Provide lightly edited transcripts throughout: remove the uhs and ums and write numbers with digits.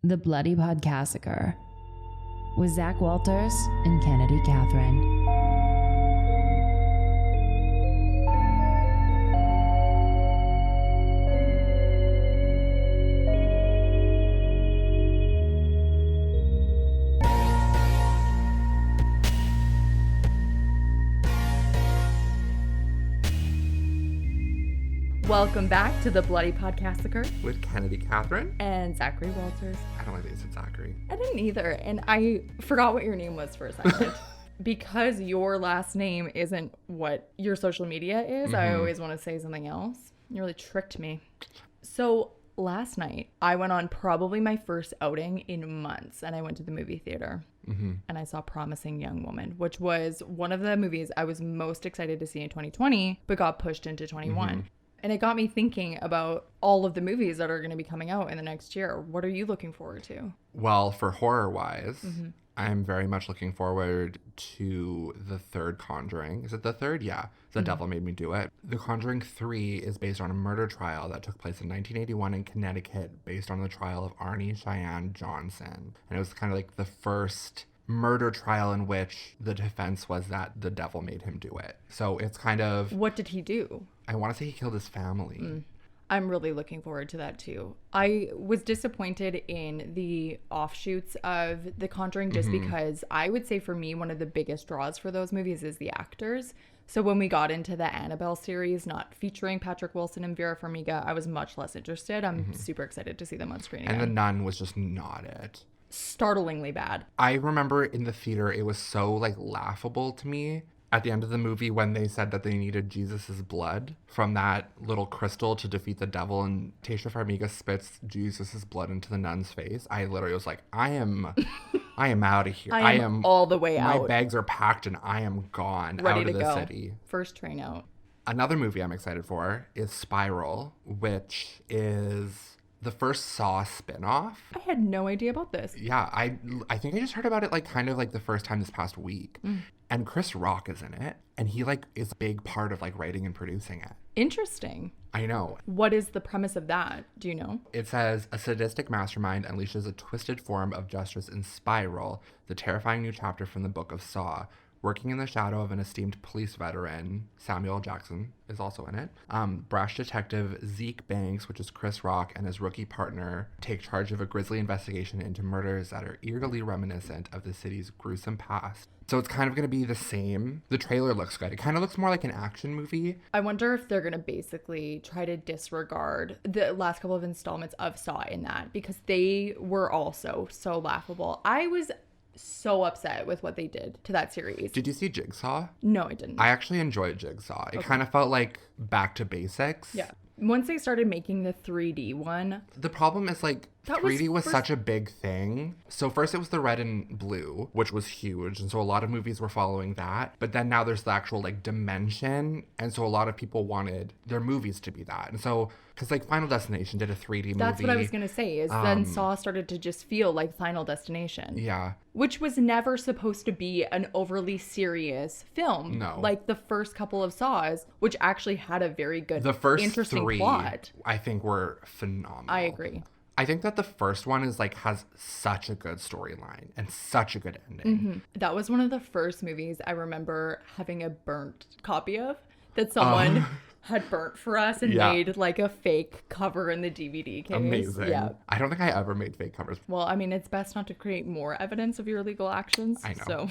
The Bloody Podcassacre with Zac Walters and Kennedy Catherine. Welcome back to the Bloody Podcassacre with Kennedy Catherine and Zachary Walters. I don't like that you said Zachary. I didn't either, and I forgot what your name was for a second. Because your last name isn't what your social media is, I always want to say something else. You really tricked me. So last night, I went on probably my first outing in months, and I went to the movie theater. And I saw Promising Young Woman, which was one of the movies I was most excited to see in 2020, but got pushed into 21. And it got me thinking about all of the movies that are going to be coming out in the next year. What are you looking forward to? Well, for horror-wise, I'm very much looking forward to the third Conjuring. Is it the third? Yeah. The Devil Made Me Do It. The Conjuring 3 is based on a murder trial that took place in 1981 in Connecticut, based on the trial of Arnie Cheyenne Johnson. And it was kind of like the first murder trial in which the defense was that the devil made him do it. So it's kind of... What did he do? I want to say he killed his family. I'm really looking forward to that too. I was disappointed in the offshoots of The Conjuring just because I would say for me, one of the biggest draws for those movies is the actors. So when we got into the Annabelle series, not featuring Patrick Wilson and Vera Farmiga, I was much less interested. I'm super excited to see them on screen again. And The Nun was just not it. Startlingly bad. I remember in the theater, it was so laughable to me at the end of the movie when they said that they needed Jesus's blood from that little crystal to defeat the devil, and Tasha Farmiga spits Jesus's blood into the nun's face. I literally was like, I am out of here. I am all the way out. My bags are packed and I am gone. Ready out to of the go. city. First train out. Another movie I'm excited for is Spiral, which is the first Saw spinoff. I had no idea about this. Yeah, I think I just heard about it the first time this past week. And Chris Rock is in it, and he is a big part of writing and producing it. Interesting. I know. What is the premise of that? Do you know? It says a sadistic mastermind unleashes a twisted form of justice in Spiral, the terrifying new chapter from the Book of Saw. Working in the shadow of an esteemed police veteran, Samuel Jackson is also in it. Brash detective Zeke Banks, which is Chris Rock, and his rookie partner take charge of a grisly investigation into murders that are eerily reminiscent of the city's gruesome past. So it's kind of going to be the same. The trailer looks good. It kind of looks more like an action movie. I wonder if they're going to basically try to disregard the last couple of installments of Saw in that, because they were also so laughable. I was so upset with what they did to that series. Did you see Jigsaw? No, I didn't. I actually enjoyed Jigsaw. It kind of felt like back to basics. Yeah. Once they started making the 3D one. The problem is 3D was such a big thing. So first it was the red and blue, which was huge. And so a lot of movies were following that. But then now there's the actual dimension. And so a lot of people wanted their movies to be that. And so, because Final Destination did a 3D movie. That's what I was going to say, is then Saw started to just feel like Final Destination. Yeah. Which was never supposed to be an overly serious film. No. Like the first couple of Saws, which actually had a very good, interesting plot. I think were phenomenal. I agree. I think that the first one is has such a good storyline and such a good ending. That was one of the first movies I remember having a burnt copy of that someone had burnt for us and made a fake cover in the DVD case. Amazing. Yeah. I don't think I ever made fake covers. Well, I mean, it's best not to create more evidence of your illegal actions. I know. So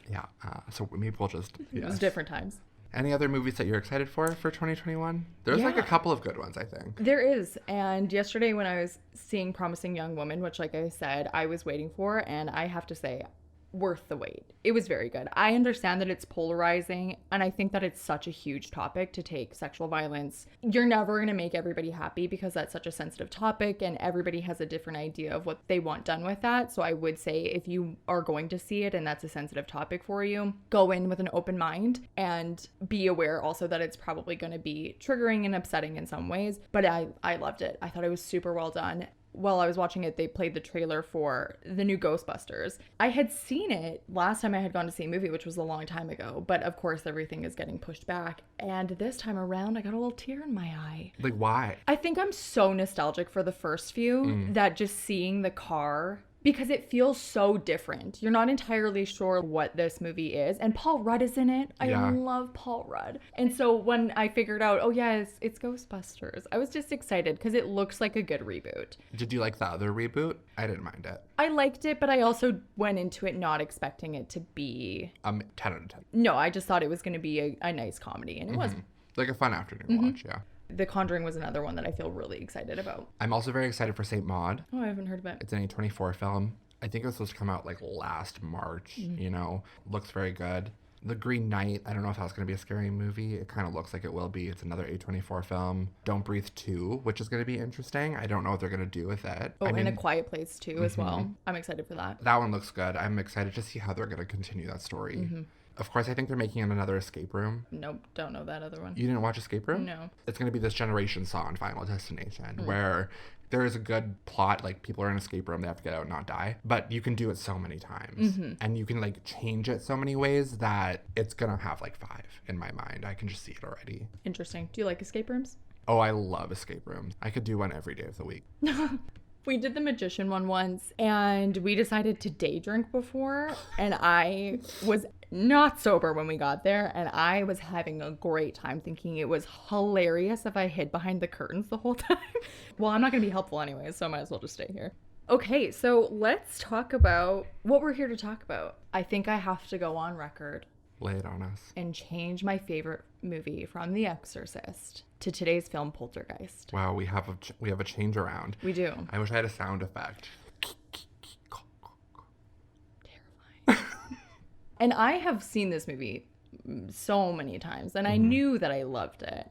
yeah. So maybe we'll just... It was different times. Any other movies that you're excited for 2021? There's a couple of good ones, I think. There is. And yesterday when I was seeing Promising Young Woman, which like I said, I was waiting for, and I have to say, worth the wait. It was very good. I understand that it's polarizing, and I think that it's such a huge topic to take sexual violence. You're never going to make everybody happy because that's such a sensitive topic, and everybody has a different idea of what they want done with that. So I would say if you are going to see it and that's a sensitive topic for you, go in with an open mind and be aware also that it's probably going to be triggering and upsetting in some ways. But I loved it. I thought it was super well done. while I was watching it, they played the trailer for the new Ghostbusters. I had seen it last time I had gone to see a movie, which was a long time ago. But of course, everything is getting pushed back. And this time around, I got a little tear in my eye. Like, why? I think I'm so nostalgic for the first few that just seeing the car, because it feels so different. You're not entirely sure what this movie is. And Paul Rudd is in it. I love Paul Rudd. And so when I figured out, oh yeah, it's Ghostbusters, I was just excited because it looks like a good reboot. Did you like the other reboot? I didn't mind it. I liked it, but I also went into it not expecting it to be... 10 out of 10. No, I just thought it was going to be a nice comedy, and it was. Like a fun afternoon watch, yeah. The Conjuring was another one that I feel really excited about. I'm also very excited for Saint Maud. Oh, I haven't heard of it. It's an A24 film. I think it was supposed to come out like last March, you know. Looks very good. The Green Knight, I don't know if that's going to be a scary movie. It kind of looks like it will be. It's another A24 film. Don't Breathe 2, which is going to be interesting. I don't know what they're going to do with it. Oh, and A Quiet Place 2 as well. I'm excited for that. That one looks good. I'm excited to see how they're going to continue that story. Of course, I think they're making another Escape Room. Nope, don't know that other one. You didn't watch Escape Room? No. It's going to be this generation Saw in Final Destination, where there is a good plot, like people are in an escape room, they have to get out and not die. But you can do it so many times. And you can like change it so many ways that it's going to have like 5 in my mind. I can just see it already. Interesting. Do you like escape rooms? Oh, I love escape rooms. I could do one every day of the week. We did the magician one once, and we decided to day drink before, and I was not sober when we got there, and I was having a great time thinking it was hilarious if I hid behind the curtains the whole time. Well, I'm not going to be helpful anyway, so I might as well just stay here. Okay, so let's talk about what we're here to talk about. I think I have to go on record. Lay it on us. And change my favorite movie from The Exorcist to today's film Poltergeist. Wow, we have a change around. We do. I wish I had a sound effect. Terrifying. And I have seen this movie so many times, and I knew that I loved it,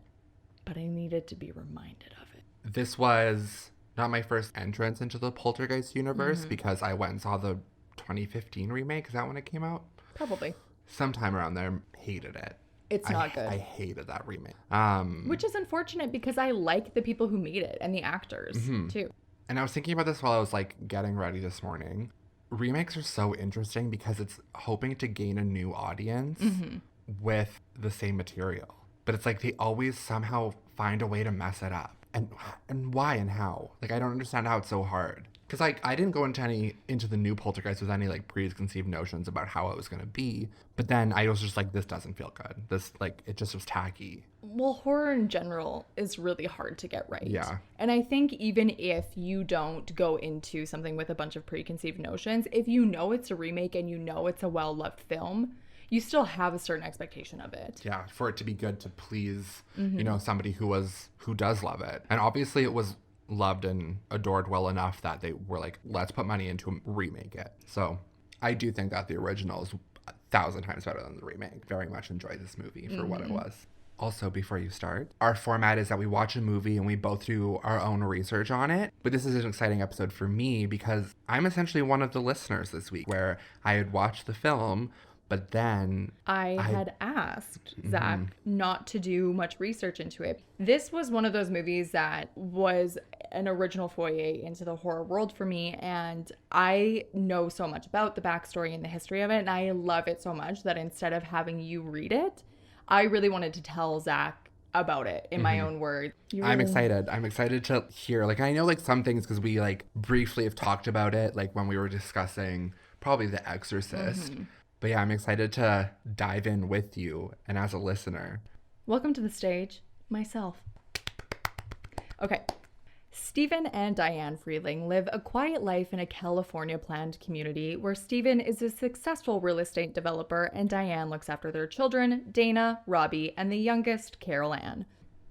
but I needed to be reminded of it. This was not my first entrance into the Poltergeist universe because I went and saw the 2015 remake. Is that when it came out? Probably. Sometime around there. Hated it. It's not good. I hated that remake. Which is unfortunate because I like the people who made it and the actors too. And I was thinking about this while I was like getting ready this morning. Remakes are so interesting because it's hoping to gain a new audience with the same material. But it's like they always somehow find a way to mess it up. And why and how? Like, I don't understand how it's so hard. Because like I didn't go into the new Poltergeist with any like preconceived notions about how it was going to be. But then I was just like, this doesn't feel good. This, like, it just was tacky. Well, horror in general is really hard to get right. Yeah. And I think even if you don't go into something with a bunch of preconceived notions, if you know it's a remake and you know it's a well-loved film, you still have a certain expectation of it. Yeah, for it to be good to please, you know, somebody who does love it. And obviously it was loved and adored well enough that they were like, let's put money into remake it. So I do think that the original is 1,000 times better than the remake. Very much enjoyed this movie for what it was. Also, before you start, our format is that we watch a movie and we both do our own research on it. But this is an exciting episode for me because I'm essentially one of the listeners this week where I had watched the film, but then I had asked Zach not to do much research into it. This was one of those movies that was an original foray into the horror world for me. And I know so much about the backstory and the history of it. And I love it so much that instead of having you read it, I really wanted to tell Zach about it in my own words. I'm excited. I'm excited to hear. Like, I know like some things because we like briefly have talked about it, like when we were discussing probably The Exorcist. But yeah, I'm excited to dive in with you and as a listener. Welcome to the stage, myself. Okay. Stephen and Diane Freeling live a quiet life in a California planned community where Stephen is a successful real estate developer and Diane looks after their children, Dana, Robbie, and the youngest, Carol Ann.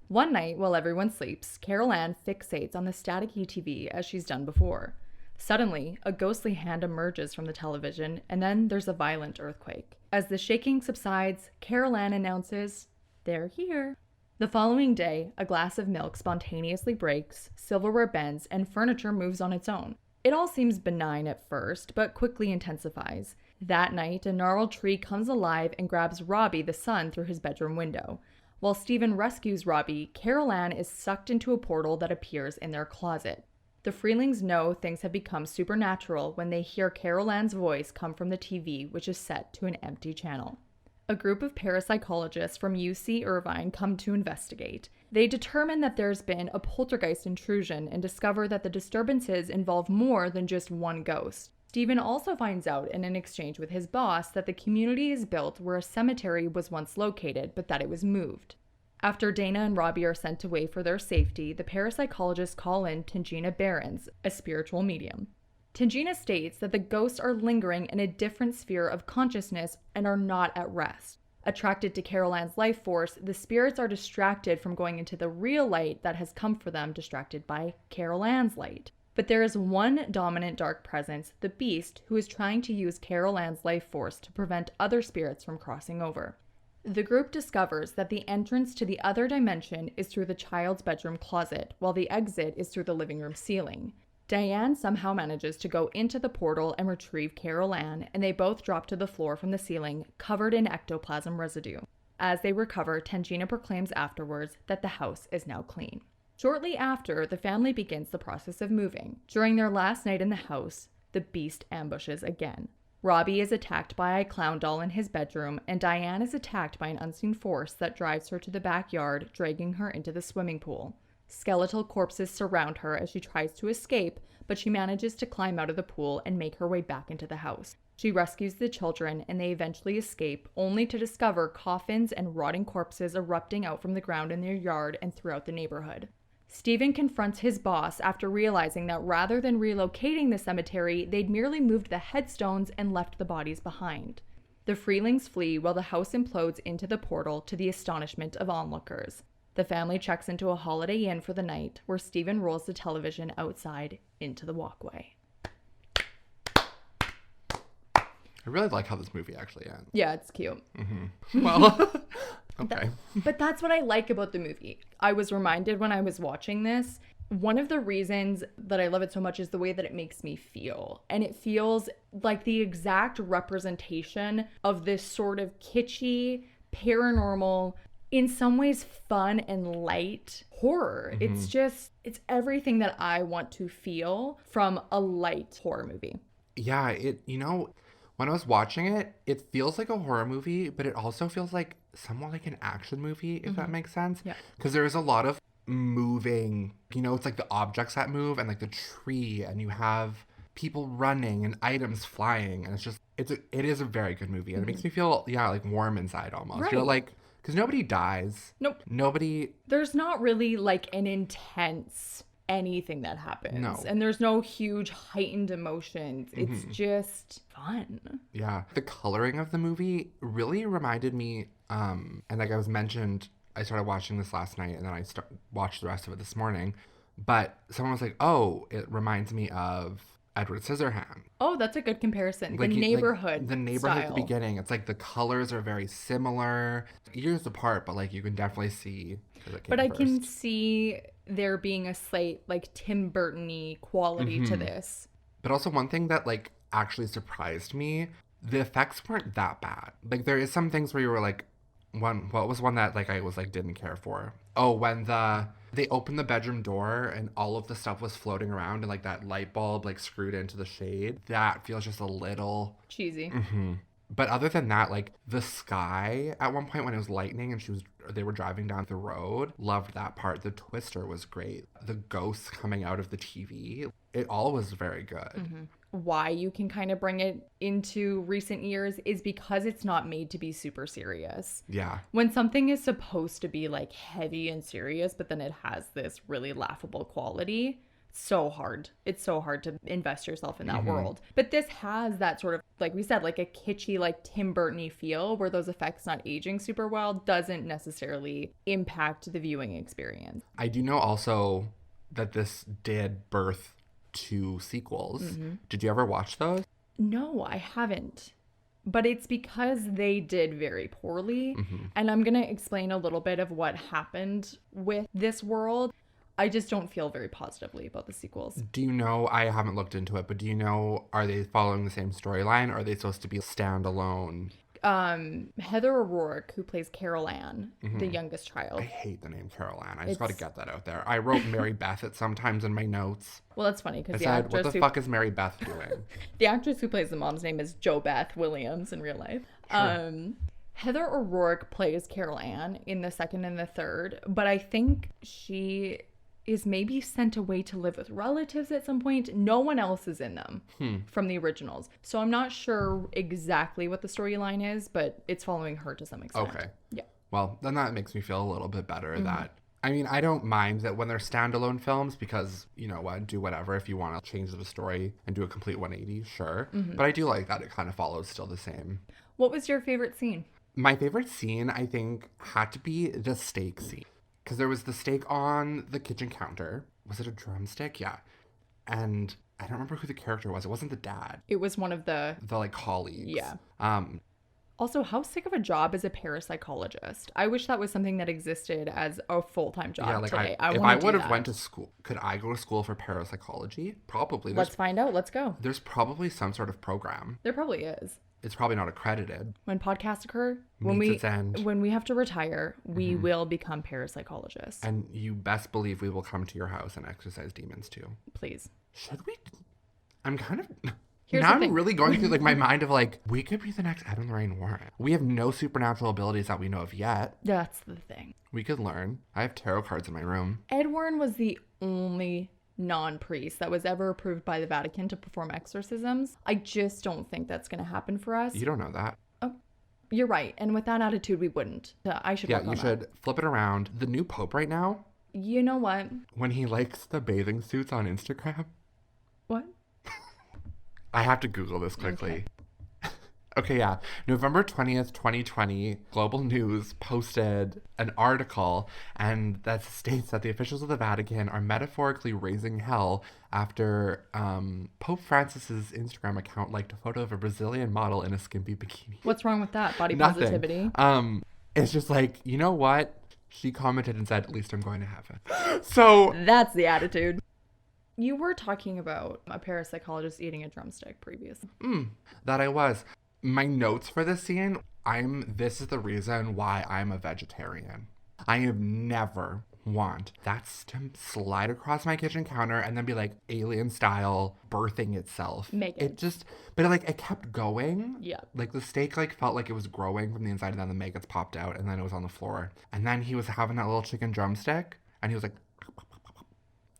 One night, while everyone sleeps, Carol Ann fixates on the staticky TV as she's done before. Suddenly, a ghostly hand emerges from the television, and then there's a violent earthquake. As the shaking subsides, Carol Ann announces, "They're here." The following day, a glass of milk spontaneously breaks, silverware bends, and furniture moves on its own. It all seems benign at first, but quickly intensifies. That night, a gnarled tree comes alive and grabs Robbie, the son, through his bedroom window. While Stephen rescues Robbie, Carol Ann is sucked into a portal that appears in their closet. The Freelings know things have become supernatural when they hear Carol Ann's voice come from the TV, which is set to an empty channel. A group of parapsychologists from UC Irvine come to investigate. They determine that there's been a poltergeist intrusion and discover that the disturbances involve more than just one ghost. Stephen also finds out in an exchange with his boss that the community is built where a cemetery was once located, but that it was moved. After Dana and Robbie are sent away for their safety, the parapsychologists call in Tangina Behrens, a spiritual medium. Tangina states that the ghosts are lingering in a different sphere of consciousness and are not at rest. Attracted to Carol Ann's life force, the spirits are distracted from going into the real light that has come for them, distracted by Carol Ann's light. But there is one dominant dark presence, the Beast, who is trying to use Carol Ann's life force to prevent other spirits from crossing over. The group discovers that the entrance to the other dimension is through the child's bedroom closet, while the exit is through the living room ceiling. Diane somehow manages to go into the portal and retrieve Carol Ann, and they both drop to the floor from the ceiling, covered in ectoplasm residue. As they recover, Tangina proclaims afterwards that the house is now clean. Shortly after, the family begins the process of moving. During their last night in the house, the Beast ambushes again. Robbie is attacked by a clown doll in his bedroom, and Diane is attacked by an unseen force that drives her to the backyard, dragging her into the swimming pool. Skeletal corpses surround her as she tries to escape, but she manages to climb out of the pool and make her way back into the house. She rescues the children, and they eventually escape, only to discover coffins and rotting corpses erupting out from the ground in their yard and throughout the neighborhood. Stephen confronts his boss after realizing that rather than relocating the cemetery, they'd merely moved the headstones and left the bodies behind. The Freelings flee while the house implodes into the portal to the astonishment of onlookers. The family checks into a Holiday Inn for the night, where Stephen rolls the television outside into the walkway. I really like how this movie actually ends. Yeah, it's cute. Mm-hmm. Well, okay. But that's what I like about the movie. I was reminded when I was watching this, one of the reasons that I love it so much is the way that it makes me feel. And it feels like the exact representation of this sort of kitschy, paranormal, in some ways fun and light horror. Mm-hmm. It's everything that I want to feel from a light horror movie. Yeah, when I was watching it, it feels like a horror movie, but it also feels like somewhat like an action movie, if that makes sense. Yeah. Because there's a lot of moving, it's like the objects that move and like the tree, and you have people running and items flying, and it is a very good movie. And it makes me feel, like warm inside almost. Right. You're like, because nobody dies. Nope. There's not really like an intense anything that happens. No. And there's no huge heightened emotions. It's just fun. Yeah. The coloring of the movie really reminded me, and like I was mentioned, I started watching this last night and then I watched the rest of it this morning. But someone was like, oh, it reminds me of Edward Scissorhands. Oh, that's a good comparison. Like, the neighborhood style. At the beginning. It's like the colors are very similar, years apart, but like you can definitely see. But I can see there being a slight like Tim Burton-y quality to this. But also one thing that like actually surprised me, the effects weren't that bad. Like there is some things where you were like, what was one that like I was like didn't care for? Oh, when they opened the bedroom door and all of the stuff was floating around and like that light bulb like screwed into the shade. That feels just a little cheesy. But other than that, like the sky at one point when it was lightning and they were driving down the road, loved that part. The twister was great. The ghosts coming out of the TV, it all was very good. Why you can kind of bring it into recent years is because it's not made to be super serious. Yeah. When something is supposed to be like heavy and serious, but then it has this really laughable quality, so hard. It's so hard to invest yourself in that world. But this has that sort of, like we said, like a kitschy, like Tim Burton-y feel where those effects not aging super well doesn't necessarily impact the viewing experience. I do know also that this did birth 2 sequels. Did you ever watch those? No, I haven't. But it's because they did very poorly. And I'm going to explain a little bit of what happened with this world. I just don't feel very positively about the sequels. Do you know, I haven't looked into it, but do you know, are they following the same storyline or are they supposed to be standalone? Heather O'Rourke, who plays Carol Ann, the youngest I child. hate the name Carol Ann. I just got to get that out there. I wrote Mary Beth at sometimes in my notes. Well, that's funny I because said, what the fuck is Mary Beth doing? the actress who plays the mom's name is Jo Beth Williams in real life. Sure. Heather O'Rourke plays Carol Ann in the second and the third, but I think she is maybe sent away to live with relatives at some point. No one else is in them from the originals. So I'm not sure exactly what the storyline is, but it's following her to some extent. Okay. Yeah. Well, then that makes me feel a little bit better that, I mean, I don't mind that when they're standalone films because, you know what, do whatever if you want to change the story and do a complete 180, sure. But I do like that it kind of follows still the same. What was your favorite scene? My favorite scene, I think, had to be the steak scene. Because there was the steak on the kitchen counter. Was it a drumstick? Yeah. And I don't remember who the character was. It wasn't the dad. It was one of the like, colleagues. Yeah. Also, how sick of a job is a parapsychologist? I wish that was something that existed as a full-time job today. If I would have went to school, could I go to school for parapsychology? Probably. Let's find out. Let's go. There's probably some sort of program. There probably is. It's probably not accredited. When Podcassacre, when we have to retire, we will become parapsychologists. And you best believe we will come to your house and exorcise demons too. Please. Should we? I'm kind of... Here's now the thing. I'm really going through like my mind of like, we could be the next Ed and Lorraine Warren. We have no supernatural abilities that we know of yet. That's the thing. We could learn. I have tarot cards in my room. Ed Warren was the only non-priest that was ever approved by the Vatican to perform exorcisms. I just don't think that's going to happen for us. You don't know that. Oh, you're right. And with that attitude, we wouldn't. I should work on that. Yeah, you should flip it around. The new Pope right now. You know what? When he likes the bathing suits on Instagram. What? I have to Google this quickly. Okay, yeah. November 20th, 2020, Global News posted an article and that states that the officials of the Vatican are metaphorically raising hell after Pope Francis's Instagram account liked a photo of a Brazilian model in a skimpy bikini. What's wrong with that? Body Nothing. positivity? It's just like, you know what? She commented and said, at least I'm going to heaven. So that's the attitude. You were talking about a parapsychologist eating a drumstick previously. That I was. My notes for this scene, this is the reason why I'm a vegetarian. I have never want that to slide across my kitchen counter and then be like alien style birthing itself. It kept going. Yeah. Like the steak felt like it was growing from the inside and then the maggots popped out and then it was on the floor. And then he was having that little chicken drumstick and he was like,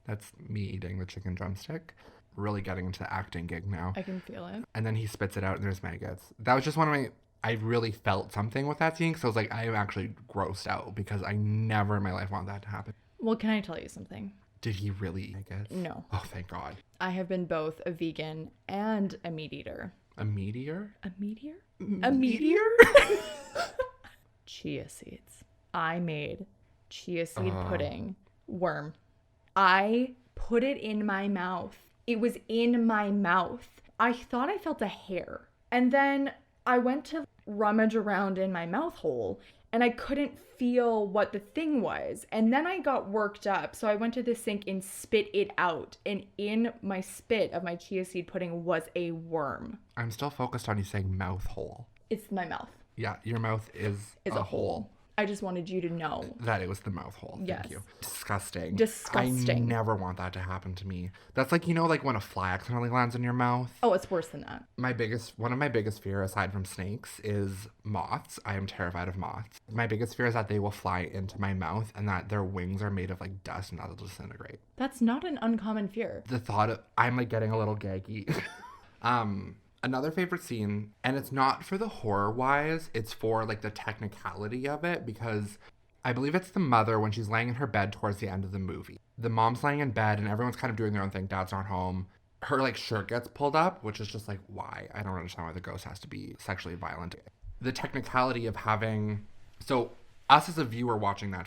that's me eating the chicken drumstick. Really getting into the acting gig now. I can feel it. And then he spits it out and there's maggots. That was just one of my... I really felt something with that scene because I was like, I am actually grossed out because I never in my life want that to happen. Well, can I tell you something? Did he really eat maggots? No. Oh, thank God. I have been both a vegan and a meat eater. A meteor? A meteor? A meteor? Chia seeds. I made chia seed pudding. Worm. I put it in my mouth. It was in my mouth. I thought I felt a hair. And then I went to rummage around in my mouth hole and I couldn't feel what the thing was. And then I got worked up. So I went to the sink and spit it out. And in my spit of my chia seed pudding was a worm. I'm still focused on you saying mouth hole. It's my mouth. Yeah, your mouth is a hole. I just wanted you to know. That it was the mouth hole. Yes. Thank you. Disgusting. Disgusting. I never want that to happen to me. That's like, when a fly accidentally lands in your mouth. Oh, it's worse than that. One of my biggest fears, aside from snakes, is moths. I am terrified of moths. My biggest fear is that they will fly into my mouth and that their wings are made of dust and that'll disintegrate. That's not an uncommon fear. The thought of, I'm getting a little gaggy. Another favorite scene, and it's not for the horror-wise, it's for, the technicality of it, because I believe it's the mother when she's laying in her bed towards the end of the movie. The mom's laying in bed, and everyone's kind of doing their own thing. Dad's not home. Her, shirt gets pulled up, which is just, why? I don't understand why the ghost has to be sexually violent. The technicality of having... So, us as a viewer watching that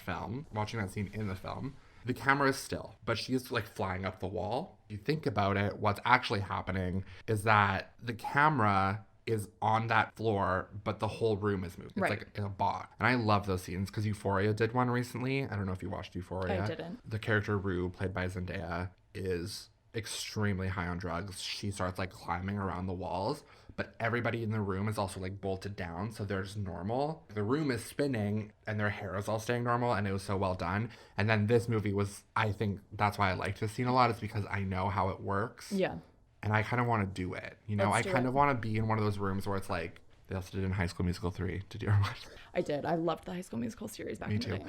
scene in the film... The camera is still, but she's flying up the wall. You think about it, what's actually happening is that the camera is on that floor, but the whole room is moving. It's right. In a box. And I love those scenes because Euphoria did one recently. I don't know if you watched Euphoria. I didn't. The character Rue, played by Zendaya, is extremely high on drugs. She starts like climbing around the walls, but everybody in the room is also like bolted down, so they're just normal. The room is spinning and their hair is all staying normal, and it was so well done. And then this movie was, I think that's why I liked this scene a lot, is because I know how it works. Yeah. And I kind of want to do it. You know, I kind of want to be in one of those rooms where it's like, they also did in High School Musical 3. Did you ever watch that? I did. I loved the High School Musical series back in the day.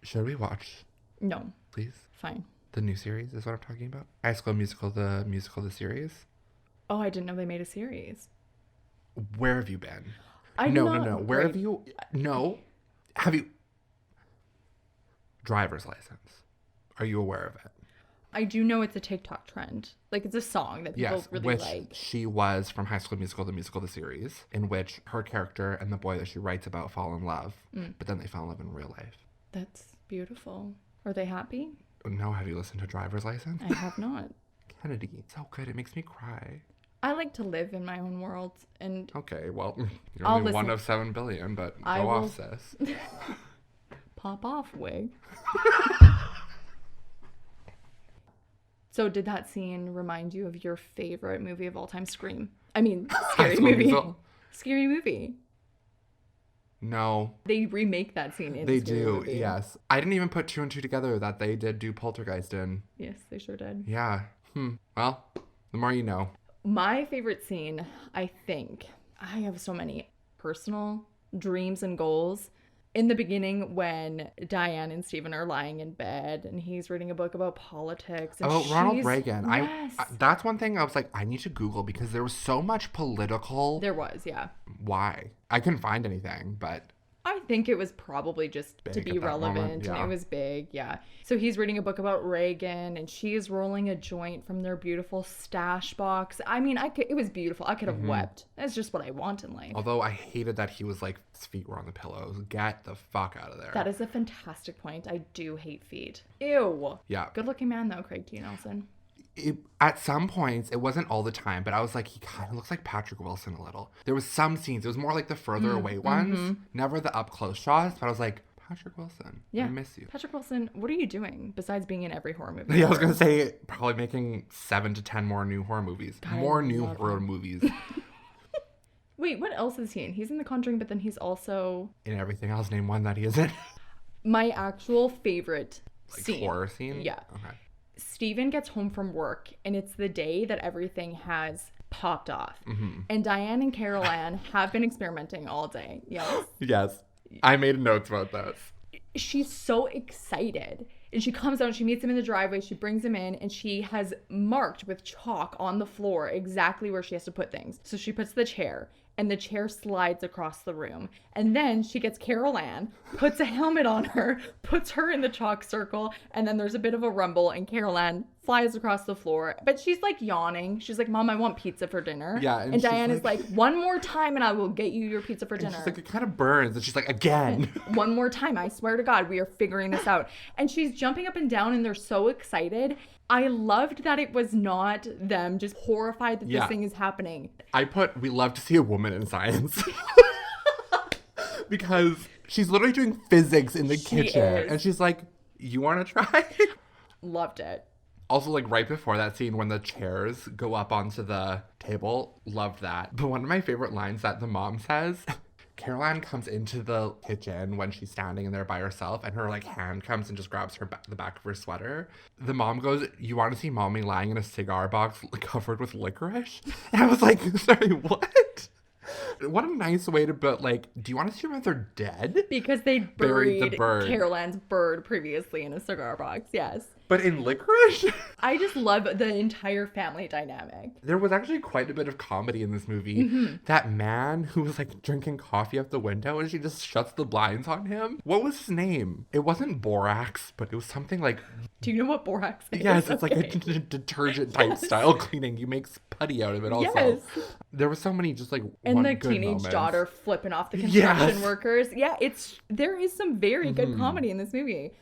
Should we watch? No. Please? Fine. The new series is what I'm talking about. High School Musical, the series. Oh, I didn't know they made a series. Where have you been? No. Where have you? No. Have you? Driver's license. Are you aware of it? I do know it's a TikTok trend. Like, it's a song that people really which like. She was from High School Musical, the series, in which her character and the boy that she writes about fall in love, but then they fell in love in real life. That's beautiful. Are they happy? No, have you listened to Driver's License? I have not. Kennedy, it's so good. It makes me cry. I like to live in my own world, and okay, well, you're I'll only listen. one of 7 billion, but go off, sis. Pop off, wig. So did that scene remind you of your favorite movie of all time, Scream? I mean, Scary Movie. Scary Movie. No. They remake that scene in They Scary do, Movie. yes. I didn't even put 2 and 2 together that they did do Poltergeist in. Yes, they sure did. Yeah. Well, the more you know. My favorite scene, I think, I have so many personal dreams and goals. In the beginning, when Diane and Stephen are lying in bed and he's reading a book about politics. And Ronald Reagan. Yes. I that's one thing I was like, I need to Google, because there was so much political. There was, yeah. Why? I couldn't find anything, but I think it was probably just big to be at that relevant, moment, yeah. and it was big, yeah. So he's reading a book about Reagan, and she is rolling a joint from their beautiful stash box. I mean, it was beautiful. I could have wept. That's just what I want in life. Although I hated that he was like, his feet were on the pillows. Get the fuck out of there. That is a fantastic point. I do hate feet. Ew. Yeah. Good looking man though, Craig T. Nelson. At some points, it wasn't all the time, but I was like, he kind of looks like Patrick Wilson a little. There was some scenes, it was more like the further away ones, never the up close shots, but I was like, Patrick Wilson, Yeah. I miss you. Patrick Wilson, what are you doing besides being in every horror movie? Yeah, I was going to say, probably making 7 to 10 more new horror movies. God, more I new love horror him. movies. Wait, what else is he in? He's in The Conjuring, but then he's also... In everything else, name one that he isn't. My actual favorite Like scene. horror scene? Yeah. Okay. Stephen gets home from work, and it's the day that everything has popped off. Mm-hmm. And Diane and Carol Ann have been experimenting all day. Yes. Yes. I made notes about this. She's so excited. And she comes out and she meets him in the driveway. She brings him in, and she has marked with chalk on the floor exactly where she has to put things. So she puts the chair, and the chair slides across the room. And then she gets Carol Ann, puts a helmet on her, puts her in the chalk circle, and then there's a bit of a rumble, and Carol Ann flies across the floor. But she's like yawning. She's like, Mom, I want pizza for dinner. Yeah, And and Diane she's is like, one more time and I will get you your pizza for And dinner. she's like, it kind of burns. And she's like, again. One more time, I swear to God, we are figuring this out. And she's jumping up and down, and they're so excited. I loved that it was not them just horrified that Yeah. this thing is happening. we love to see a woman in science. Because she's literally doing physics in the kitchen. is. And she's like, you want to try? Loved it. Also, like right before that scene when the chairs go up onto the table, loved that. But one of my favorite lines that the mom says, Caroline comes into the kitchen when she's standing in there by herself, and her like hand comes and just grabs her the back of her sweater. The mom goes, you want to see mommy lying in a cigar box covered with licorice? And I was like, sorry, what? What a nice way to put, like, do you want to see her if they're dead? Because they Buried buried the bird. Carol Ann's bird previously in a cigar box. Yes. But in licorice? I just love the entire family dynamic. There was actually quite a bit of comedy in this movie. That man who was like drinking coffee out the window and she just shuts the blinds on him. What was his name? It wasn't borax, but it was something like... Do you know what borax is? Yes, it's like a Okay. detergent type style cleaning. You make putty out of it also. Yes. There was so many just like And one the good teenage moments. daughter flipping off the construction Yes. workers. Yeah, there is some very good comedy in this movie.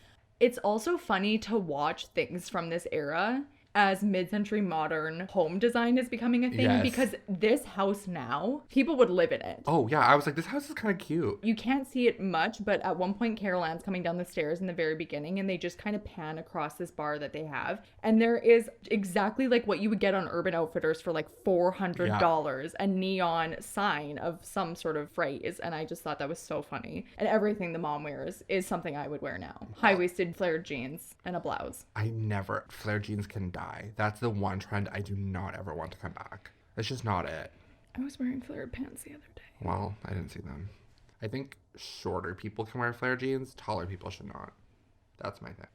It's also funny to watch things from this era as mid-century modern home design is becoming a thing. Yes. Because this house now, people would live in it. Oh, yeah. I was like, this house is kind of cute. You can't see it much, but at one point, Carol Ann's coming down the stairs in the very beginning, and they just kind of pan across this bar that they have. And there is exactly like what you would get on Urban Outfitters for like $400, a neon sign of some sort of phrase. And I just thought that was so funny. And everything the mom wears is something I would wear now. High-waisted flared jeans and a blouse. Flared jeans can die. That's the one trend I do not ever want to come back. It's just not it. I was wearing flared pants the other day. Well, I didn't see them. I think shorter people can wear flare jeans. Taller people should not. That's my thing.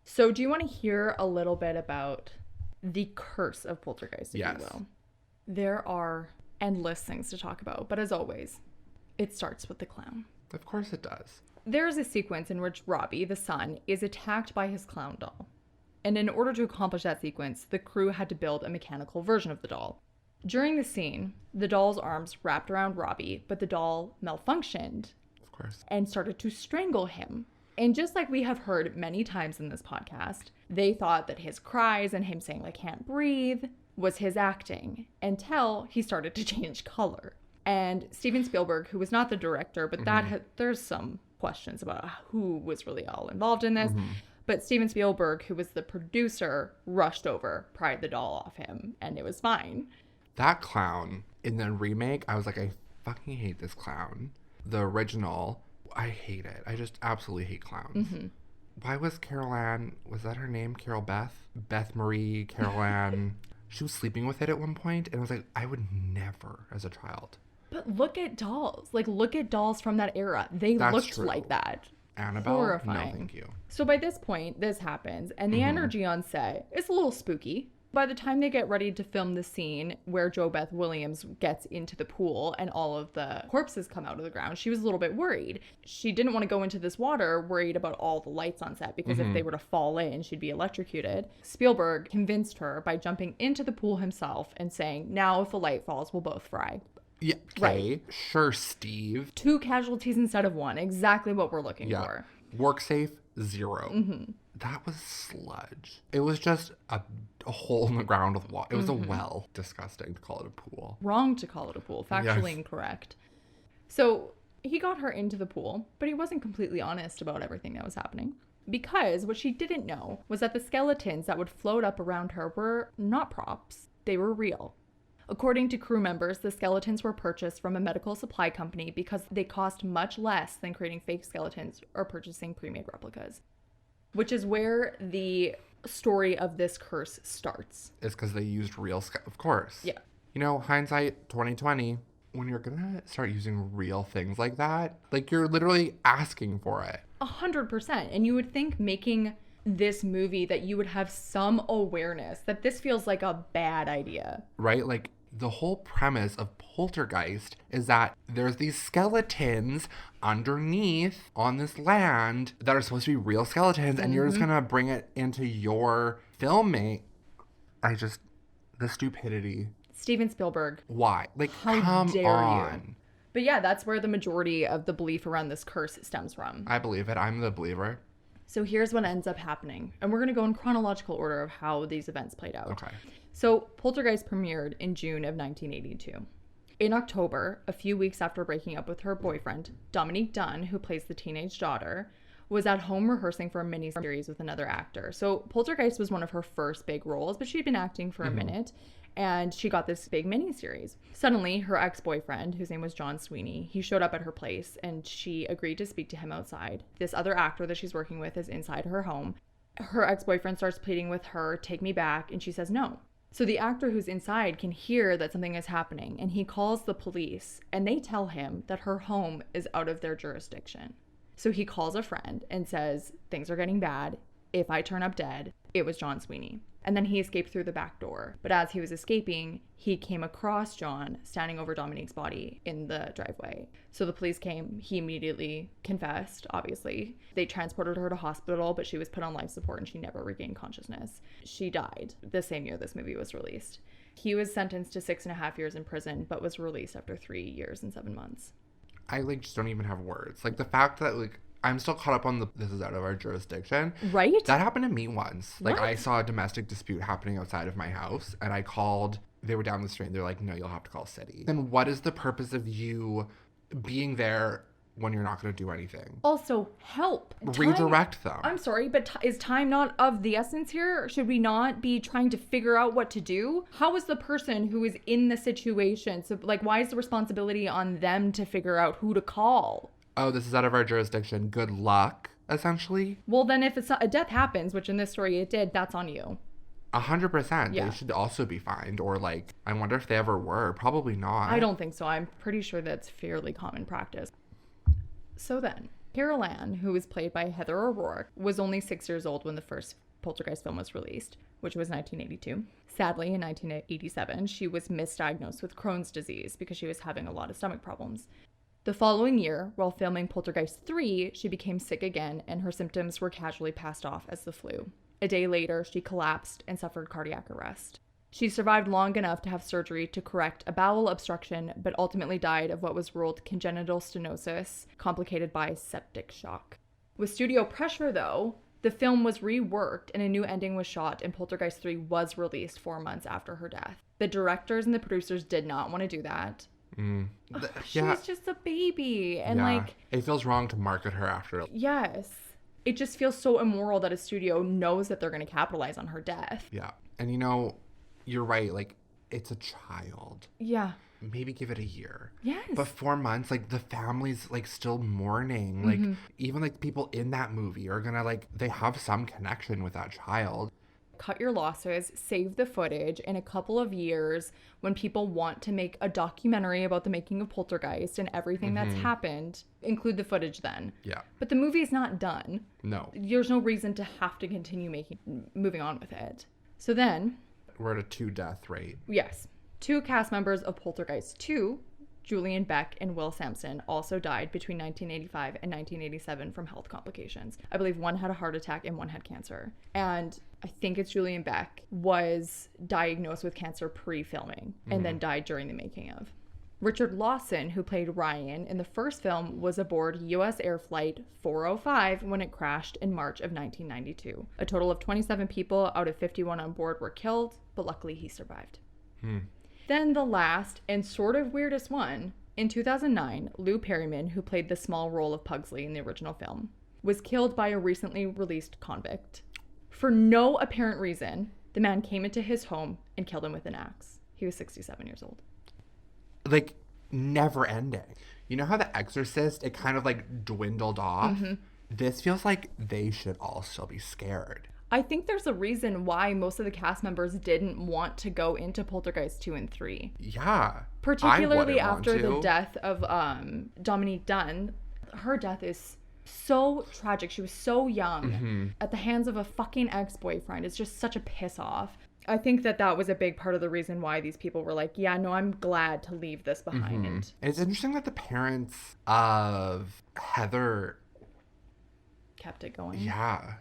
So do you want to hear a little bit about the curse of Poltergeist, if you will? There are endless things to talk about, but as always, it starts with the clown. Of course it does. There is a sequence in which Robbie, the son, is attacked by his clown doll. And in order to accomplish that sequence, the crew had to build a mechanical version of the doll. During the scene, the doll's arms wrapped around Robbie, but the doll malfunctioned. Of course. And started to strangle him. And just like we have heard many times in this podcast, they thought that his cries and him saying, like, can't breathe was his acting until he started to change color. And Steven Spielberg, who was not the director, but there's some questions about who was really all involved in this. But Steven Spielberg, who was the producer, rushed over, pried the doll off him, and it was fine. That clown in the remake, I was like, I fucking hate this clown. The original, I hate it. I just absolutely hate clowns. Why was Carol Ann, was that her name? Carol Beth? Beth Marie, Carol Ann. She was sleeping with it at one point, and I was like, I would never as a child. But look at dolls. Like, look at dolls from that era. They looked true. like that. Annabelle? Horrifying. No, thank you. So by this point, this happens, and the energy on set is a little spooky. By the time they get ready to film the scene where Jo Beth Williams gets into the pool and all of the corpses come out of the ground, she was a little bit worried. She didn't want to go into this water worried about all the lights on set because if they were to fall in, she'd be electrocuted. Spielberg convinced her by jumping into the pool himself and saying, now if a light falls, we'll both fry. Yeah, okay. Right. Sure, Steve. 2 casualties instead of 1. Exactly what we're looking for. Work safe, 0. That was sludge. It was just a hole in the ground with water. It was a well. Disgusting to call it a pool. Wrong to call it a pool. Factually incorrect. So he got her into the pool, but he wasn't completely honest about everything that was happening. Because what she didn't know was that the skeletons that would float up around her were not props. They were real. According to crew members, the skeletons were purchased from a medical supply company because they cost much less than creating fake skeletons or purchasing pre-made replicas. Which is where the story of this curse starts. It's because they used real of course. Yeah. You know, hindsight 2020, when you're gonna start using real things like that, like you're literally asking for it. 100%. And you would think making this movie that you would have some awareness that this feels like a bad idea. Right? Like the whole premise of Poltergeist is that there's these skeletons underneath on this land that are supposed to be real skeletons and you're just gonna bring it into your filming. The stupidity. Steven Spielberg. Why? Like, how come dare on. you? But yeah, that's where the majority of the belief around this curse stems from. I believe it. I'm the believer. So here's what ends up happening. And we're going to go in chronological order of how these events played out. Okay. So Poltergeist premiered in June of 1982. In October, a few weeks after breaking up with her boyfriend, Dominique Dunn, who plays the teenage daughter, was at home rehearsing for a mini-series with another actor. So Poltergeist was one of her first big roles, but she'd been acting for a minute. And she got this big mini-series. Suddenly, her ex-boyfriend, whose name was John Sweeney, he showed up at her place and she agreed to speak to him outside. This other actor that she's working with is inside her home. Her ex-boyfriend starts pleading with her, take me back, and she says no. So the actor who's inside can hear that something is happening and he calls the police and they tell him that her home is out of their jurisdiction. So he calls a friend and says, things are getting bad. If I turn up dead, it was John Sweeney. And then he escaped through the back door. But as he was escaping, he came across John standing over Dominique's body in the driveway. So the police came. He immediately confessed, obviously. They transported her to hospital, but she was put on life support and she never regained consciousness. She died the same year this movie was released. He was sentenced to 6.5 years in prison, but was released after 3 years and 7 months. I just don't even have words. Like the fact that I'm still caught up on this is out of our jurisdiction. Right? That happened to me once. Like, What? I saw a domestic dispute happening outside of my house, and I called. They were down the street. They're like, no, you'll have to call city. Then what is the purpose of you being there when you're not going to do anything? Also, help. Redirect them. I'm sorry, but is time not of the essence here? Should we not be trying to figure out what to do? How is the person who is in the situation? So, like, why is the responsibility on them to figure out who to call? Oh, this is out of our jurisdiction. Good luck, essentially. Well, then if a death happens, which in this story it did, that's on you. 100%. Yeah. They should also be fined. Or, like, I wonder if they ever were. Probably not. I don't think so. I'm pretty sure that's fairly common practice. So then, Carol Ann, who was played by Heather O'Rourke, was only 6 years old when the first Poltergeist film was released, which was 1982. Sadly, in 1987, she was misdiagnosed with Crohn's disease because she was having a lot of stomach problems. The following year, while filming Poltergeist 3, she became sick again, and her symptoms were casually passed off as the flu. A day later, she collapsed and suffered cardiac arrest. She survived long enough to have surgery to correct a bowel obstruction, but ultimately died of what was ruled congenital stenosis, complicated by septic shock. With studio pressure, though, the film was reworked and a new ending was shot, and Poltergeist 3 was released 4 months after her death. The directors and the producers did not want to do that. She was just a baby. And like, it feels wrong to market her after. yes. It just feels so immoral that a studio knows that they're going to capitalize on her death. Yeah. And you know, you're right. Like, it's a child. Yeah. Maybe give it a year. Yes. But 4 months, like, the family's, like, still mourning. Like, even, like, people in that movie are gonna, like, they have some connection with that child. Cut your losses, save the footage. In a couple of years, when people want to make a documentary about the making of Poltergeist and everything that's happened, include the footage then. Yeah. But the movie's not done. No. There's no reason to have to continue moving on with it. So then, We're at a 2-death rate. yes, 2 cast members of Poltergeist 2, Julian Beck and Will Sampson, also died between 1985 and 1987 from health complications. I believe one had a heart attack and one had cancer. And I think it's Julian Beck was diagnosed with cancer pre-filming and then died during the making of. Richard Lawson, who played Ryan in the first film, was aboard U.S. Air Flight 405 when it crashed in March of 1992. A total of 27 people out of 51 on board were killed, but luckily he survived. Then the last and sort of weirdest one, in 2009, Lou Perryman, who played the small role of Pugsley in the original film, was killed by a recently released convict. For no apparent reason, the man came into his home and killed him with an axe. He was 67 years old. Like, never ending. You know how The Exorcist, it kind of, like, dwindled off? This feels like they should all still be scared. I think there's a reason why most of the cast members didn't want to go into Poltergeist 2 and 3. Yeah. Particularly I wouldn't after want the to. death of Dominique Dunn. Her death is so tragic. She was so young at the hands of a fucking ex-boyfriend. It's just such a piss off. I think that was a big part of the reason why these people were like, yeah, no, I'm glad to leave this behind. And it's interesting that the parents of Heather... kept it going. Yeah.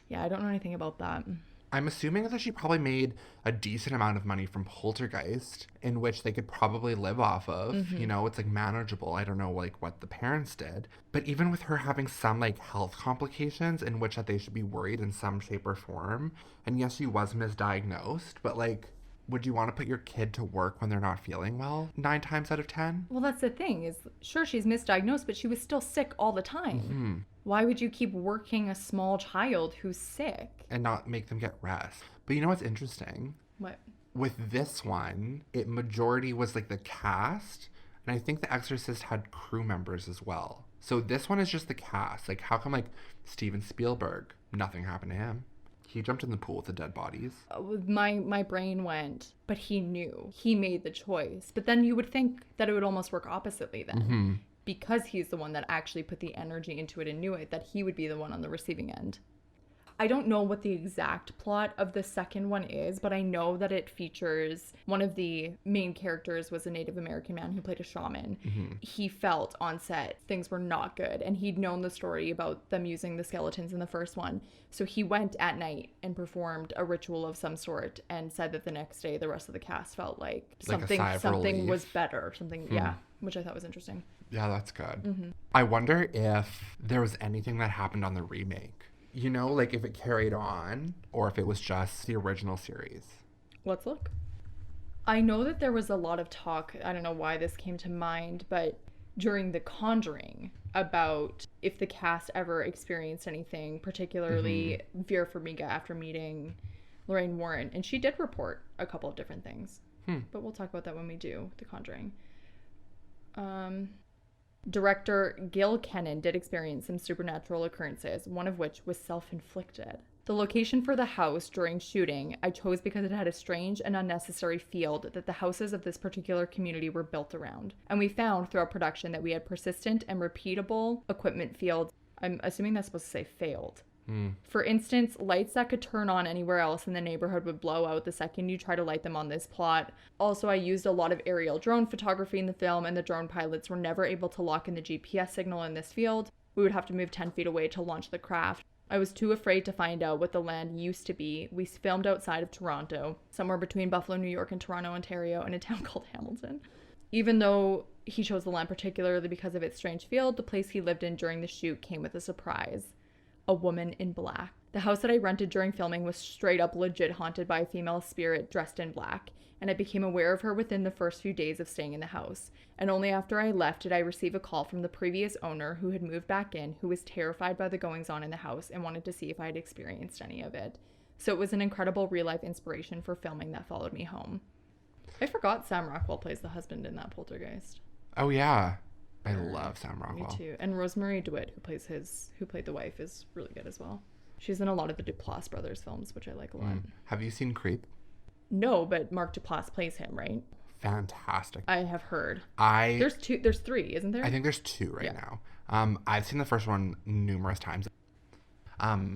Yeah, I don't know anything about that. I'm assuming that she probably made a decent amount of money from Poltergeist, in which they could probably live off of. You know, it's like manageable. I don't know like what the parents did. But even with her having some like health complications in which that they should be worried in some shape or form. And yes, she was misdiagnosed, but like, would you want to put your kid to work when they're not feeling well 9 times out of 10? Well, that's the thing is, sure, she's misdiagnosed, but she was still sick all the time. Why would you keep working a small child who's sick? And not make them get rest. But you know what's interesting? What? With this one, it majority was like the cast. And I think The Exorcist had crew members as well. So this one is just the cast. Like, how come like Steven Spielberg, nothing happened to him? He jumped in the pool with the dead bodies. My brain went, but he knew. He made the choice. But then you would think that it would almost work oppositely then. Because he's the one that actually put the energy into it and knew it, that he would be the one on the receiving end. I don't know what the exact plot of the second one is, but I know that it features one of the main characters was a Native American man who played a shaman. He felt on set things were not good, and he'd known the story about them using the skeletons in the first one. So he went at night and performed a ritual of some sort and said that the next day the rest of the cast felt like Like a sigh of something relief. was better. Something, yeah. which I thought was interesting. Yeah, that's good. I wonder if there was anything that happened on the remake. You know, like if it carried on or if it was just the original series. Let's look. I know that there was a lot of talk, I don't know why this came to mind, but during the Conjuring about if the cast ever experienced anything, particularly Vera Farmiga after meeting Lorraine Warren. And she did report a couple of different things. But we'll talk about that when we do The Conjuring. Director Gil Kennan did experience some supernatural occurrences, one of which was self-inflicted. The location for the house during shooting I chose because it had a strange and unnecessary field that the houses of this particular community were built around. And we found throughout production that we had persistent and repeatable equipment fields. I'm assuming that's supposed to say failed. For instance, lights that could turn on anywhere else in the neighborhood would blow out the second you try to light them on this plot. Also, I used a lot of aerial drone photography in the film, and the drone pilots were never able to lock in the GPS signal in this field. We would have to move 10 feet away to launch the craft. I was too afraid to find out what the land used to be. We filmed outside of Toronto, somewhere between Buffalo, New York and Toronto, Ontario, in a town called Hamilton. Even though he chose the land particularly because of its strange field, the place he lived in during the shoot came with a surprise. A woman in black. The house that I rented during filming was straight up legit haunted by a female spirit dressed in black, and I became aware of her within the first few days of staying in the house. And only after I left did I receive a call from the previous owner who had moved back in, who was terrified by the goings-on in the house and wanted to see if I had experienced any of it. So it was an incredible real-life inspiration for filming that followed me home. I forgot Sam Rockwell plays the husband in that Poltergeist. Oh, yeah. I love Sam Rockwell. Me too. And Rosemary DeWitt, who played the wife, is really good as well. She's in a lot of the Duplass brothers films, which I like a lot. Have you seen Creep? No, but Mark Duplass plays him, right? Fantastic. I have heard. There's three, isn't there? I think there's two right now. I've seen the first one numerous times. I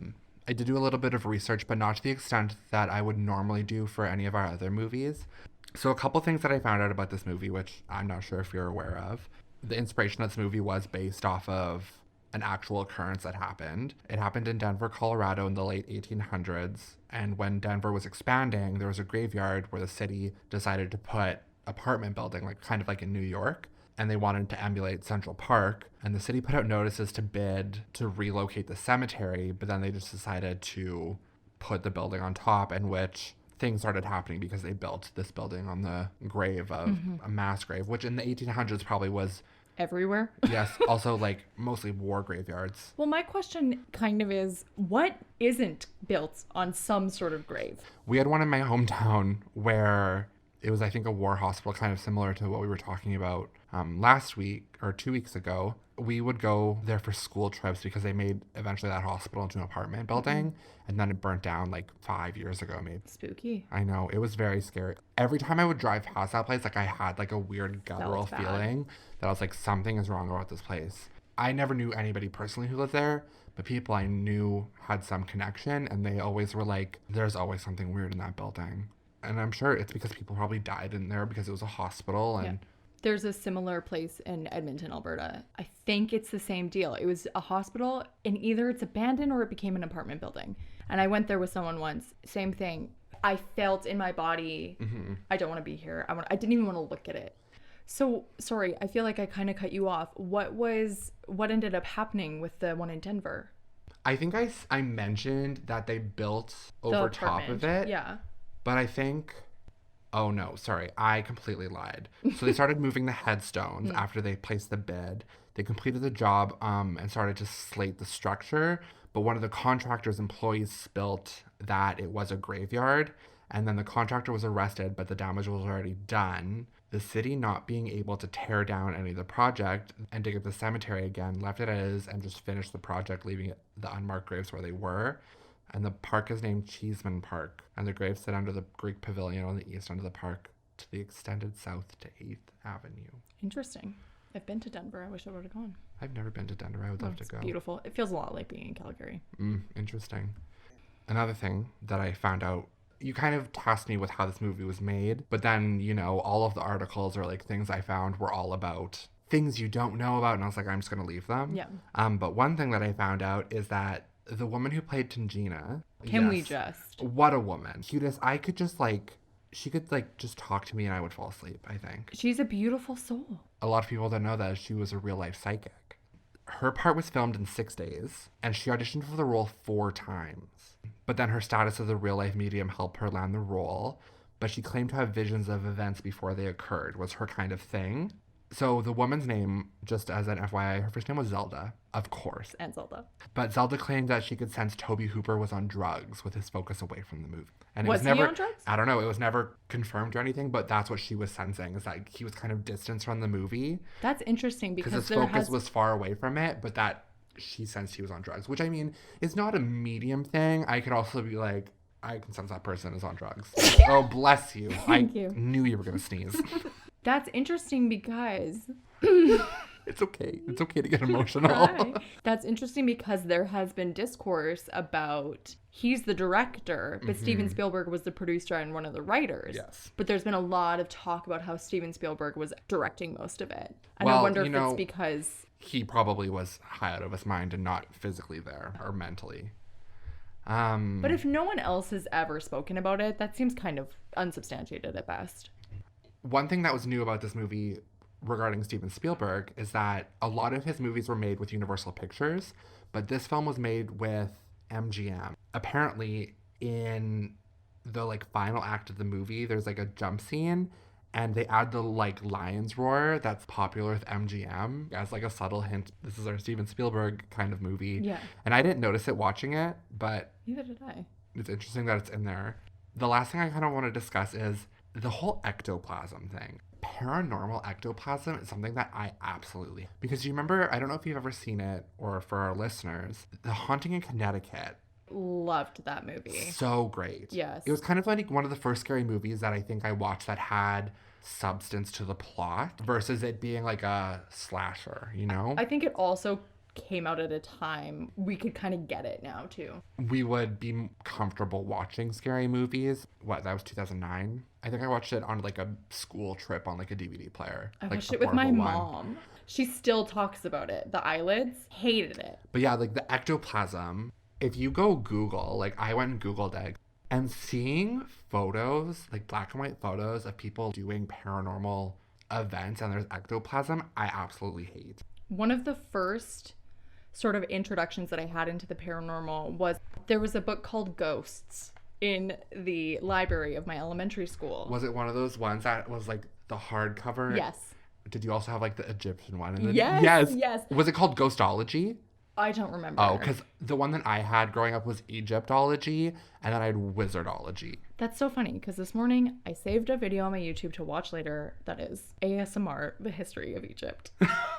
did do a little bit of research, but not to the extent that I would normally do for any of our other movies. So a couple things that I found out about this movie, which I'm not sure if you're aware of. The inspiration of this movie was based off of an actual occurrence that happened. It happened in Denver, Colorado in the late 1800s. And when Denver was expanding, there was a graveyard where the city decided to put apartment building, kind of like in New York. And they wanted to emulate Central Park. And the city put out notices to bid to relocate the cemetery. But then they just decided to put the building on top, in which things started happening because they built this building on the grave of a mass grave, which in the 1800s probably was everywhere. Yes, also mostly war graveyards. Well, my question kind of is, what isn't built on some sort of grave? We had one in my hometown where it was, I think, a war hospital, kind of similar to what we were talking about last week or 2 weeks ago. We would go there for school trips because they made eventually that hospital into an apartment building, and then it burnt down 5 years ago maybe. Spooky. I know, it was very scary. Every time I would drive past that place, I had a weird guttural feeling that I was like, something is wrong about this place. I never knew anybody personally who lived there, but people I knew had some connection, and they always were like, there's always something weird in that building. And I'm sure it's because people probably died in there because it was a hospital. And yeah. There's a similar place in Edmonton, Alberta. I think it's the same deal. It was a hospital, and either it's abandoned or it became an apartment building. And I went there with someone once. Same thing. I felt in my body, I don't want to be here. I didn't even want to look at it. So, sorry, I feel like I kind of cut you off. What ended up happening with the one in Denver? I think I mentioned that they built over top of it. Yeah. But I think... Oh, no, sorry. I completely lied. So they started moving the headstones after they placed the bid. They completed the job and started to slate the structure. But one of the contractor's employees spilt that it was a graveyard. And then the contractor was arrested, but the damage was already done. The city, not being able to tear down any of the project and dig up the cemetery again, left it as and just finished the project, leaving the unmarked graves where they were. And the park is named Cheeseman Park, and the graves sit under the Greek Pavilion on the east end of the park to the extended south to 8th Avenue. Interesting. I've been to Denver. I wish I would have gone. I've never been to Denver. I would love to go. It's beautiful. It feels a lot like being in Calgary. Interesting. Another thing that I found out, you kind of tasked me with how this movie was made, but then, all of the articles or things I found were all about things you don't know about, and I was like, I'm just going to leave them. Yeah. But one thing that I found out is that the woman who played Tangina... We just... What a woman. Cutest. I could just, she could like just talk to me and I would fall asleep, I think. She's a beautiful soul. A lot of people don't know that she was a real life psychic. Her part was filmed in 6 days, and she auditioned for the role 4 times. But then her status as a real life medium helped her land the role, but she claimed to have visions of events before they occurred, was her kind of thing. So the woman's name, just as an FYI, her first name was Zelda, of course. And Zelda. But Zelda claimed that she could sense Tobe Hooper was on drugs with his focus away from the movie. And it Was was he never on drugs? I don't know, it was never confirmed or anything, but that's what she was sensing, is that he was kind of distanced from the movie That's interesting because because his focus was far away from it, but that she sensed he was on drugs, which I mean is not a medium thing. I could also be like, I can sense that person is on drugs. Oh, bless you. Thank you. Knew you were going to sneeze. That's interesting because It's okay. It's okay to get emotional. Right. That's interesting because there has been discourse about he's the director, but Steven Spielberg was the producer and one of the writers. Yes. But there's been a lot of talk about how Steven Spielberg was directing most of it. And I Well, wonder you if know, it's because He probably was high out of his mind and not physically there or mentally. But if no one else has ever spoken about it, that seems kind of unsubstantiated at best. One thing that was new about this movie regarding Steven Spielberg is that a lot of his movies were made with Universal Pictures, but this film was made with MGM. Apparently, in the like final act of the movie, there's like a jump scene, and they add the like lion's roar that's popular with MGM as like a subtle hint. This is our Steven Spielberg kind of movie. Yeah. And I didn't notice it watching it, but Neither did I. it's interesting that it's in there. The last thing I kind of want to discuss is the whole ectoplasm thing. Paranormal ectoplasm is something that I absolutely... Because you remember, I don't know if you've ever seen it, or for our listeners, The Haunting in Connecticut. Loved that movie. So great. Yes. It was kind of like one of the first scary movies that I think I watched that had substance to the plot versus it being like a slasher, you know? I think it also came out at a time we could kind of get it now too. We would be comfortable watching scary movies. What, that was 2009? I think I watched it on like a school trip on like a DVD player. I like watched a it with my portable one. mom. She still talks about it. The eyelids, hated it. But yeah, like the ectoplasm, if you go Google, like I went and Googled it, and seeing photos, like black and white photos of people doing paranormal events and there's ectoplasm, I absolutely hate. One of the first sort of introductions that I had into the paranormal was there was a book called Ghosts in the library of my elementary school. Was it one of those ones that was like the hardcover? Yes. Did you also have like the Egyptian one? And then, Yes, yes. Was it called Ghostology? I don't remember. Oh, because the one that I had growing up was Egyptology, and then I had Wizardology. That's so funny because this morning I saved a video on my YouTube to watch later that is ASMR, the history of Egypt.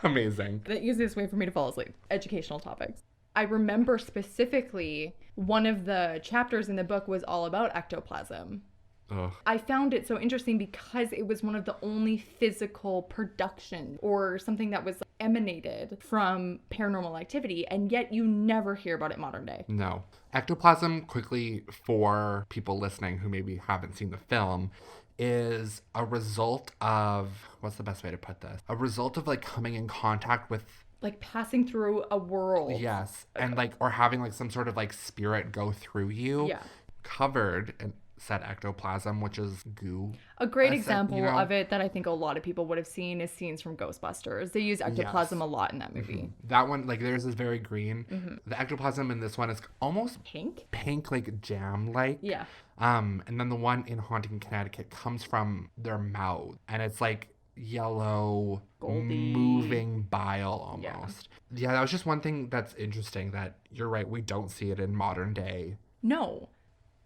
Amazing. The easiest way for me to fall asleep. Educational topics. I remember specifically one of the chapters in the book was all about ectoplasm. Ugh. I found it so interesting because it was one of the only physical production or something that was emanated from paranormal activity, and yet you never hear about it modern day. No. Ectoplasm, quickly for people listening who maybe haven't seen the film, is a result of, what's the best way to put this? A result of like coming in contact with, Like passing through a world. yes, and like, or having like some sort of like spirit go through you. Yeah. Covered in said ectoplasm, which is goo. A great I said, example you know- of it that I think a lot of people would have seen is scenes from Ghostbusters. They use ectoplasm Yes. a lot in that movie. That one, like theirs is very green. The ectoplasm in this one is almost Pink? like jam-like. Yeah. And then the one in Haunting in Connecticut comes from their mouth, and it's like yellow, Goldy. moving bile almost. Yeah, that was just one thing that's interesting, that you're right, we don't see it in modern day. No.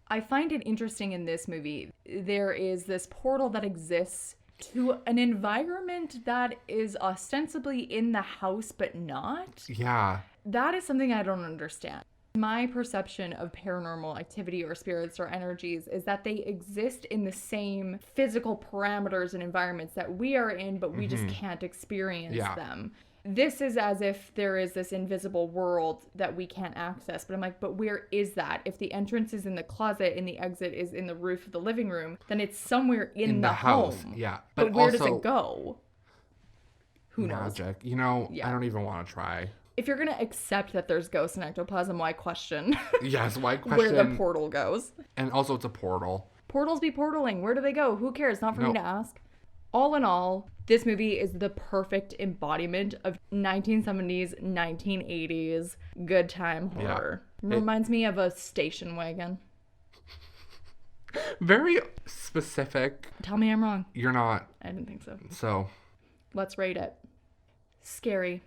I find it interesting in this movie. There is this portal that exists to an environment that is ostensibly in the house but not. Yeah. That is something I don't understand. My perception of paranormal activity or spirits or energies is that they exist in the same physical parameters and environments that we are in, but we just can't experience them. This is as if there is this invisible world that we can't access. But I'm like, but where is that? If the entrance is in the closet and the exit is in the roof of the living room, then it's somewhere in the house. home. Yeah. But where also, does it go? Who knows? magic. You know, Yeah. I don't even want to try. If you're going to accept that there's ghosts in ectoplasm, why question Yes, why where question? the portal goes? And also it's a portal. Portals be portaling. Where do they go? Who cares? Not for me Nope. to ask. All in all, this movie is the perfect embodiment of 1970s, 1980s good time horror. Reminds me of a station wagon. Very specific. Tell me I'm wrong. You're not. I didn't think so. So, Let's rate it. Scary.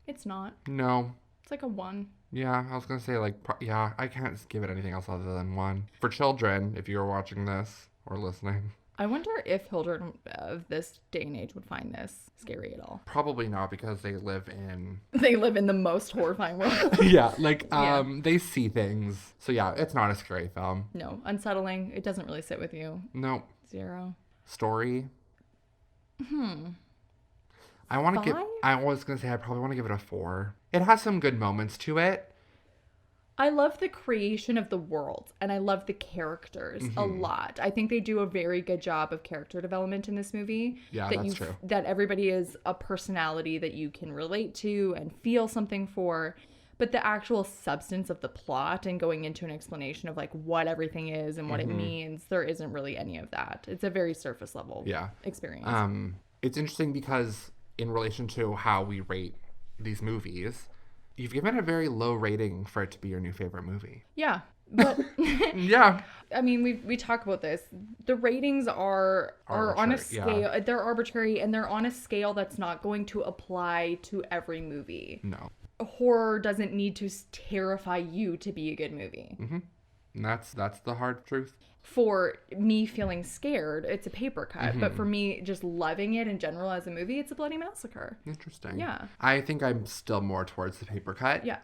It's not. no. It's like a 1. Yeah, I was going to say, like, yeah, I can't give it anything else other than 1. For children, if you're watching this or listening. I wonder if children of this day and age would find this scary at all. Probably not, because they live in... They live in the most horrifying world. yeah, like, Yeah. they see things. So, yeah, it's not a scary film. No, unsettling. It doesn't really sit with you. Nope. 0. Story. I want to give... I was going to say, I probably want to give it a 4. It has some good moments to it. I love the creation of the world and I love the characters a lot. I think they do a very good job of character development in this movie. Yeah, that that's true. That everybody is a personality that you can relate to and feel something for. But the actual substance of the plot and going into an explanation of like what everything is and what it means, there isn't really any of that. It's a very surface level experience. It's interesting because in relation to how we rate these movies, you've given a very low rating for it to be your new favorite movie. Yeah. But Yeah. I mean, we talk about this. The ratings are on a scale. yeah. They're arbitrary and they're on a scale that's not going to apply to every movie. No. Horror doesn't need to terrify you to be a good movie. And that's the hard truth. For me feeling scared, it's a paper cut. But for me just loving it in general as a movie, it's a Bloody Massacre. Interesting. Yeah. I think I'm still more towards the paper cut. Yeah.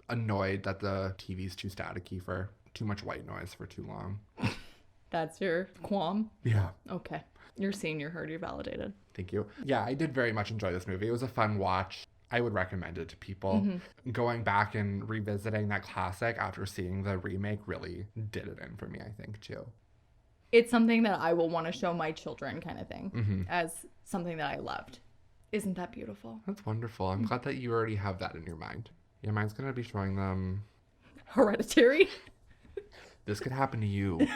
Annoyed that the TV's too staticky for too much white noise for too long. That's your qualm? Yeah. Okay. You're seen, you're heard, you're validated. Thank you. Yeah, I did very much enjoy this movie. It was a fun watch. I would recommend it to people. Going back and revisiting that classic after seeing the remake really did it in for me, I think, too. It's something that I will want to show my children kind of thing as something that I loved. Isn't that beautiful? That's wonderful. I'm glad that you already have that in your mind. Yeah, mine's going to be showing them... Hereditary? This could happen to you.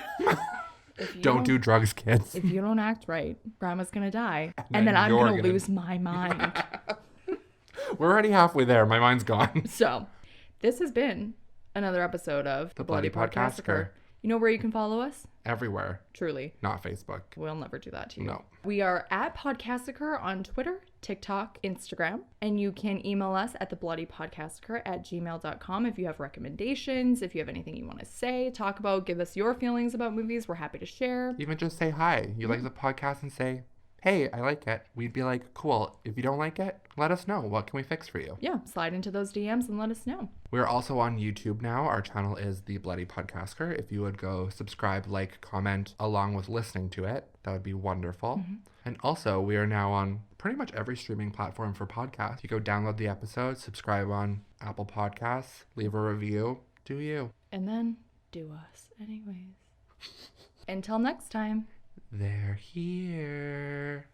Don't do drugs, kids. If you don't act right, grandma's going to die. And then I'm going to lose my mind. We're already halfway there. My mind's gone. So, this has been another episode of The Bloody Podcassacre. You know where you can follow us? Everywhere. Truly. Not Facebook. We'll never do that to you. No. We are at Podcassacre on Twitter, TikTok, Instagram. And you can email us at theblooddypodcassacre@gmail.com if you have recommendations, if you have anything you want to say, talk about, give us your feelings about movies. We're happy to share. Even just say hi. You like the podcast and say, hey, I like it. We'd be like, cool. If you don't like it, let us know. What can we fix for you? Yeah, slide into those DMs and let us know. We're also on YouTube now. Our channel is The Bloody Podcassacre. If you would go subscribe, like, comment, along with listening to it, that would be wonderful. And also, we are now on pretty much every streaming platform for podcasts. You go download the episode, subscribe on Apple Podcasts, leave a review. Do you. And then do us anyways. Until next time. They're here.